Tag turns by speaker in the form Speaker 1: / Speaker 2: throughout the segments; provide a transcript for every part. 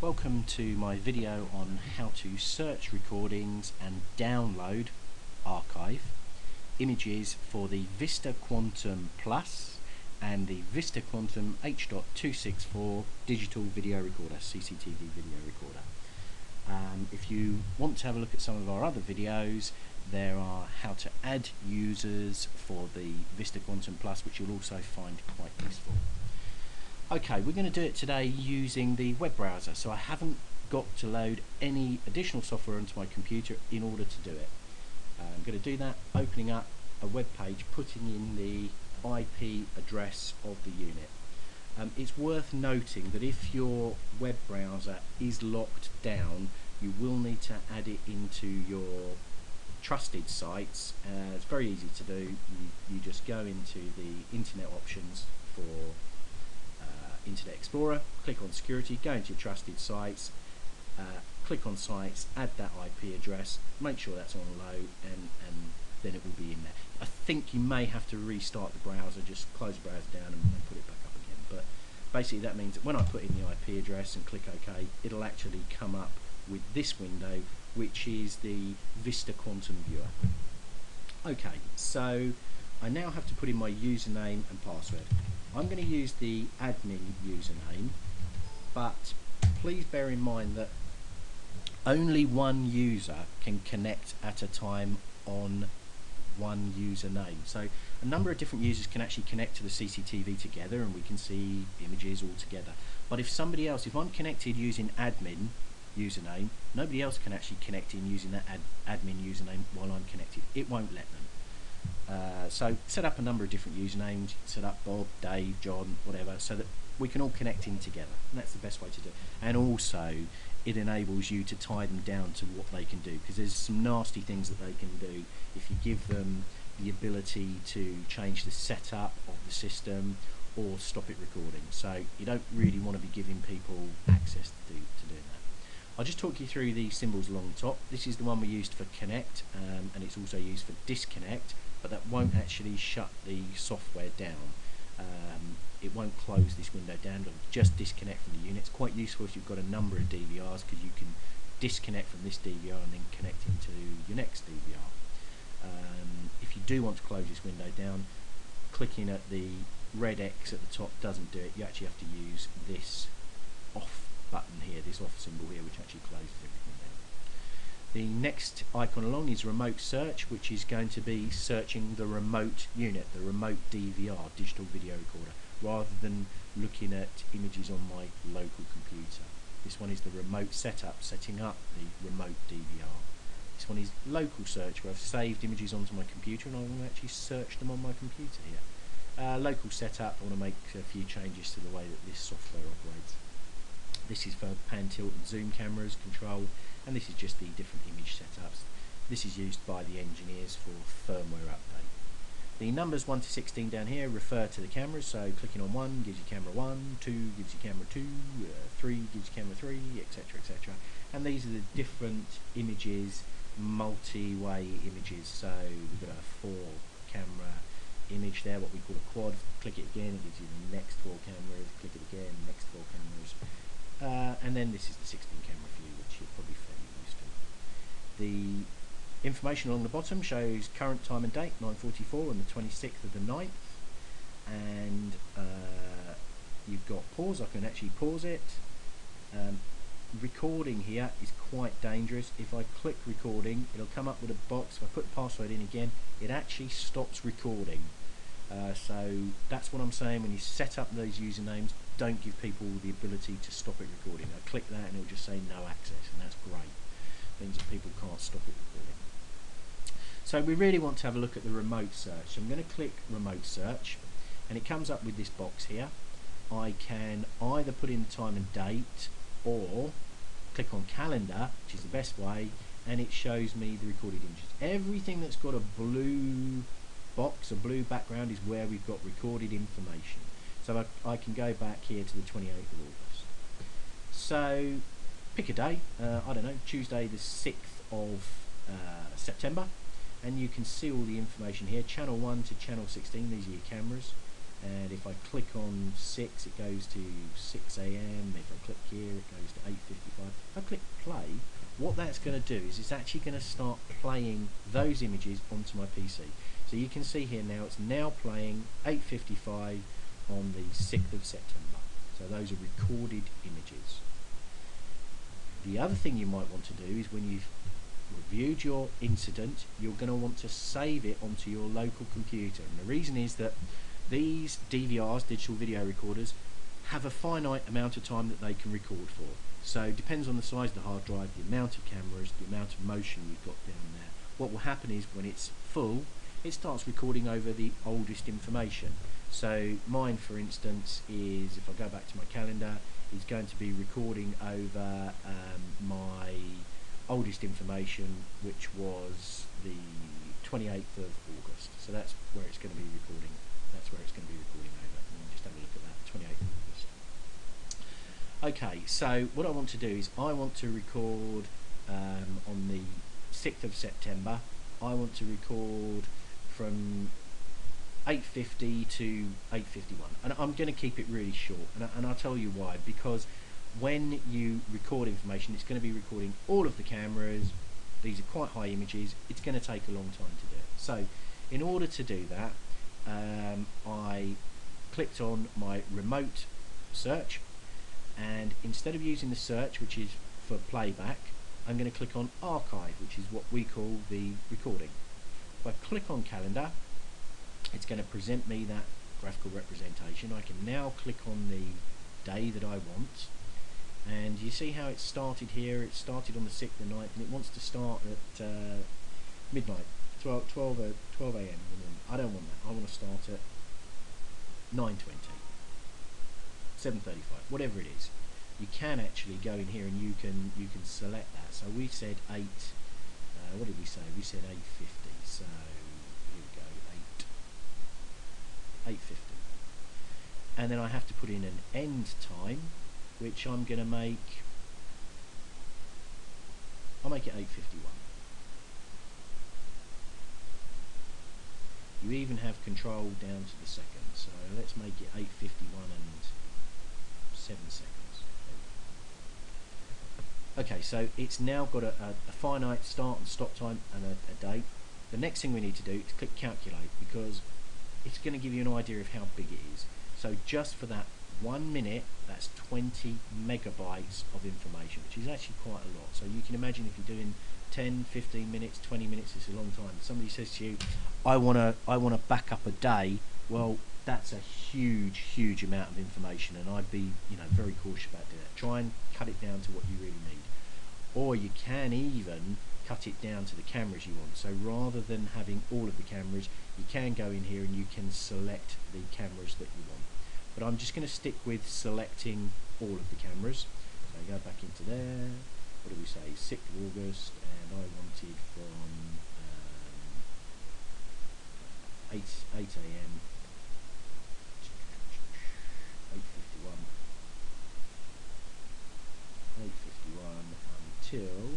Speaker 1: Welcome to my video on how to search recordings and download archive images for the Vista Quantum Plus and the Vista Quantum H.264 digital video recorder, CCTv video recorder. If you want to have a look at some of our other videos, there are how to add users for the Vista Quantum Plus, which you'll also find quite useful. Okay, we're going to do it today using the web browser, so I haven't got to load any additional software onto my computer in order to do it. I'm going to do that opening up a web page, putting in the IP address of the unit. It's worth noting that if your web browser is locked down, you will need to add it into your trusted sites. It's very easy to do. You just go into the internet options for Internet Explorer, click on security, go into your trusted sites, click on sites, add that IP address, make sure that's on low, and then it will be in there. I think you may have to restart the browser, just close the browser down and put it back up again. But basically that means that when I put in the IP address and click OK, it'll actually come up with this window, which is the Vista Quantum Viewer. Okay, so I now have to put in my username and password. I'm going to use the admin username, but please bear in mind that only one user can connect at a time on one username. So a number of different users can actually connect to the CCTV together and we can see images all together. But if somebody else, if I'm connected using admin username, nobody else can actually connect in using that admin username while I'm connected. It won't let them. So set up a number of different usernames, set up Bob, Dave, John, whatever, so that we can all connect in together, and that's the best way to do it. And also it enables you to tie them down to what they can do, because there's some nasty things that they can do if you give them the ability to change the setup of the system or stop it recording. So you don't really want to be giving people access to doing that. I'll just talk you through the symbols along the top. This is the one we used for connect, and it's also used for disconnect, but that won't actually shut the software down. It won't close this window down, it'll just disconnect from the unit. It's quite useful if you've got a number of DVRs, because you can disconnect from this DVR and then connect into your next DVR. If you do want to close this window down, clicking at the red X at the top doesn't do it. You actually have to use this off button here, this off symbol here, which actually closes everything down. The next icon along is remote search, which is going to be searching the remote unit, the remote DVR, digital video recorder, rather than looking at images on my local computer. This one is the remote setup, setting up the remote DVR. This one is local search, where I've saved images onto my computer and I want to actually search them on my computer here. Local setup, I want to make a few changes to the way that this software operates. This is for pan, tilt and zoom cameras control, and this is just the different image setups. This is used by the engineers for firmware update. The numbers 1 to 16 down here refer to the cameras, so clicking on 1 gives you camera 1, 2 gives you camera 2, 3 gives you camera 3, etc, etc. And these are the different images, multi-way images. So we've got a 4 camera image there, what we call a quad. Click it again, it gives you the next 4 cameras. Click it again, next 4 cameras. And then this is the 16 camera view, which is probably fairly useful. The information along the bottom shows current time and date, 9:44 on the 26th of the 9th, and you've got pause. I can actually pause it. Recording here is quite dangerous. If I click recording, it'll come up with a box. If I put the password in again, it actually stops recording. So that's what I'm saying. When you set up those usernames, don't give people the ability to stop it recording. I click that and it'll just say no access, and that's great. It means that people can't stop it recording. So we really want to have a look at the remote search. I'm going to click remote search, and it comes up with this box here. I can either put in the time and date, or click on calendar, which is the best way, and it shows me the recorded images. Everything that's got a blue box, a blue background, is where we've got recorded information. So I can go back here to the 28th of August. So pick a day, I don't know, Tuesday the 6th of September, and you can see all the information here. Channel 1 to channel 16, these are your cameras. and if I click on 6 it goes to 6 AM. If I click here it goes to 8:55. If I click play, what that's going to do is it's actually going to start playing those images onto my PC. So you can see here now it's now playing 8:55 on the 6th of September. So those are recorded images. The other thing you might want to do is when you've reviewed your incident, you're going to want to save it onto your local computer. And the reason is that these DVRs, digital video recorders, have a finite amount of time that they can record for. So it depends on the size of the hard drive, the amount of cameras, the amount of motion you've got down there. What will happen is when it's full, it starts recording over the oldest information. So mine, for instance, is, if I go back to my calendar, is going to be recording over my oldest information, which was the 28th of August. So that's where it's going to be recording. That's where it's going to be recording over. And just have a look at that, 28th of August. Okay, so what I want to do is I want to record on the 6th of September. I want to record from 8:50 to 8:51, and I'm going to keep it really short, and I'll tell you why. Because when you record information, it's going to be recording all of the cameras. These are quite high images. It's going to take a long time to do it. So in order to do that, I clicked on my remote search, and instead of using the search, which is for playback, I'm going to click on archive, which is what we call the recording. If I click on calendar, it's going to present me that graphical representation. I can now click on the day that I want, and you see how it started here. It started on the 6th and 9th, and it wants to start at midnight, 12 AM. I don't want that. I want to start at 9:20, 7:35, whatever it is. You can actually go in here and you can select that. So we said 8. What did we say? We said 8:50. So here we go, 8:50. And then I have to put in an end time, which I'm going to make. I'll make it 8:51. You even have control down to the second. So let's make it 8:51 and 7 seconds. Okay, so it's now got a finite start and stop time and a date. The next thing we need to do is click calculate, because it's going to give you an idea of how big it is. So just for that 1 minute, that's 20 megabytes of information, which is actually quite a lot. So you can imagine if you're doing 10, 15 minutes, 20 minutes, it's a long time. Somebody says to you, I want to back up a day. Well, that's a huge amount of information, and I'd be very cautious about doing that. Try and cut it down to what you really need. Or you can even cut it down to the cameras you want. So rather than having all of the cameras, you can go in here and you can select the cameras that you want. But I'm just going to stick with selecting all of the cameras. So I go back into there. What do we say? 6th of August, and I wanted from 8 AM, 8:51 until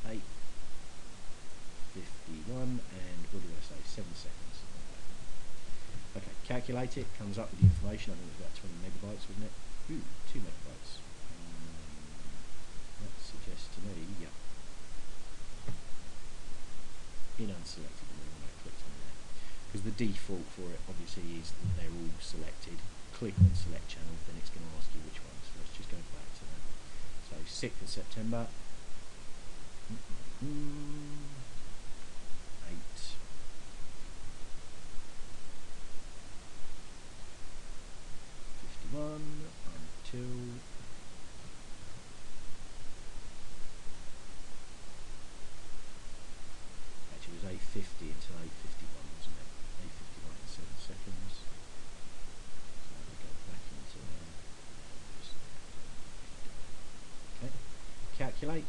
Speaker 1: 8:51, and what did I say? 7 seconds. Okay, calculate it. Comes up with the information. I think it was about 20 megabytes, wasn't it? Ooh, 2 megabytes. That suggests to me, yeah. In unselected when I clicked on there, because the default for it obviously is that they're all selected. Click on select channel, then it's going to ask you which one. So let's just go back to that. So 6th of September, 8:51 until actually it was 8:50 until 8:51, wasn't it? 8:51 and 7 seconds. So we go back into there. Okay, calculate.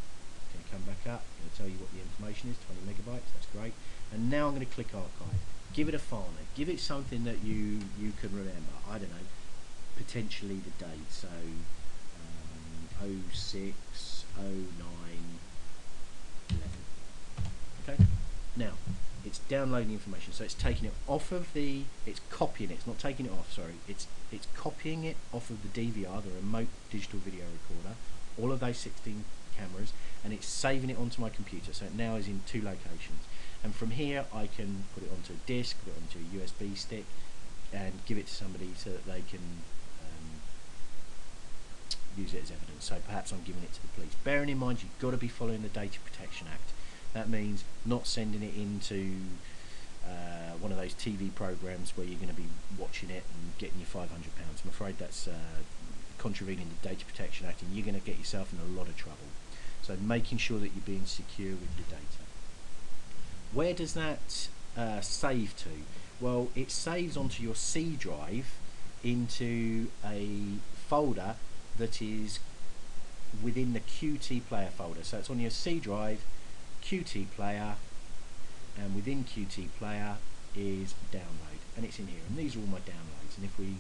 Speaker 1: Going to come back up. Going to tell you what the information is. 20 megabytes. That's great. And now I'm going to click archive. Give it a file name. Give it something that you can remember. I don't know. Potentially the date. So 06, 09, 11. Okay. Now it's downloading information. So it's taking it off of it's copying it. It's not taking it off. Sorry, it's copying it off of the DVR, the remote digital video recorder, all of those 16 cameras, and it's saving it onto my computer. So it now is in 2 locations. And from here, I can put it onto a disk, put it onto a USB stick, and give it to somebody so that they can use it as evidence. So perhaps I'm giving it to the police. Bearing in mind, you've got to be following the Data Protection Act. That means not sending it into one of those TV programs where you're going to be watching it and getting your £500. I'm afraid that's contravening the Data Protection Act, and you're going to get yourself in a lot of trouble. So making sure that you're being secure with your data. Where does that save to? Well, it saves onto your C drive into a folder that is within the QT player folder. So it's on your C drive, QT player, and within QT player is download, and it's in here. And these are all my downloads. And if we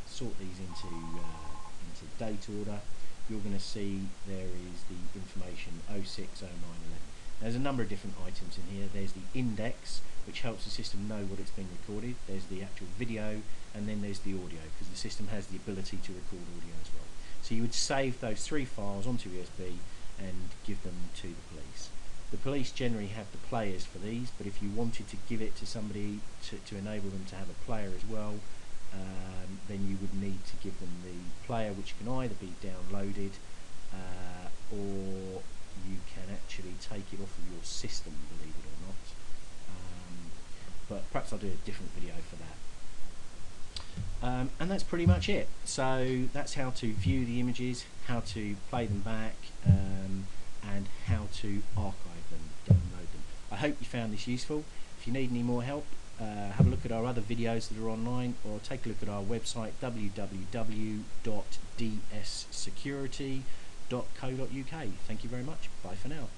Speaker 1: sort these into date order, you're going to see there is the information 06, 09, 11. There's a number of different items in here. There's the index, which helps the system know what it's been recorded. There's the actual video, and then there's the audio, because the system has the ability to record audio as well. So you would save those 3 files onto USB and give them to the police. The police generally have the players for these, but if you wanted to give it to somebody to enable them to have a player as well, then you would need to give them the player, which can either be downloaded or you can actually take it off of your system, believe it or not. But perhaps I'll do a different video for that. And that's pretty much it. So that's how to view the images, how to play them back, and how to archive them, download them. I hope you found this useful. If you need any more help, have a look at our other videos that are online, or take a look at our website www.dssecurity.co.uk. Thank you very much. Bye for now.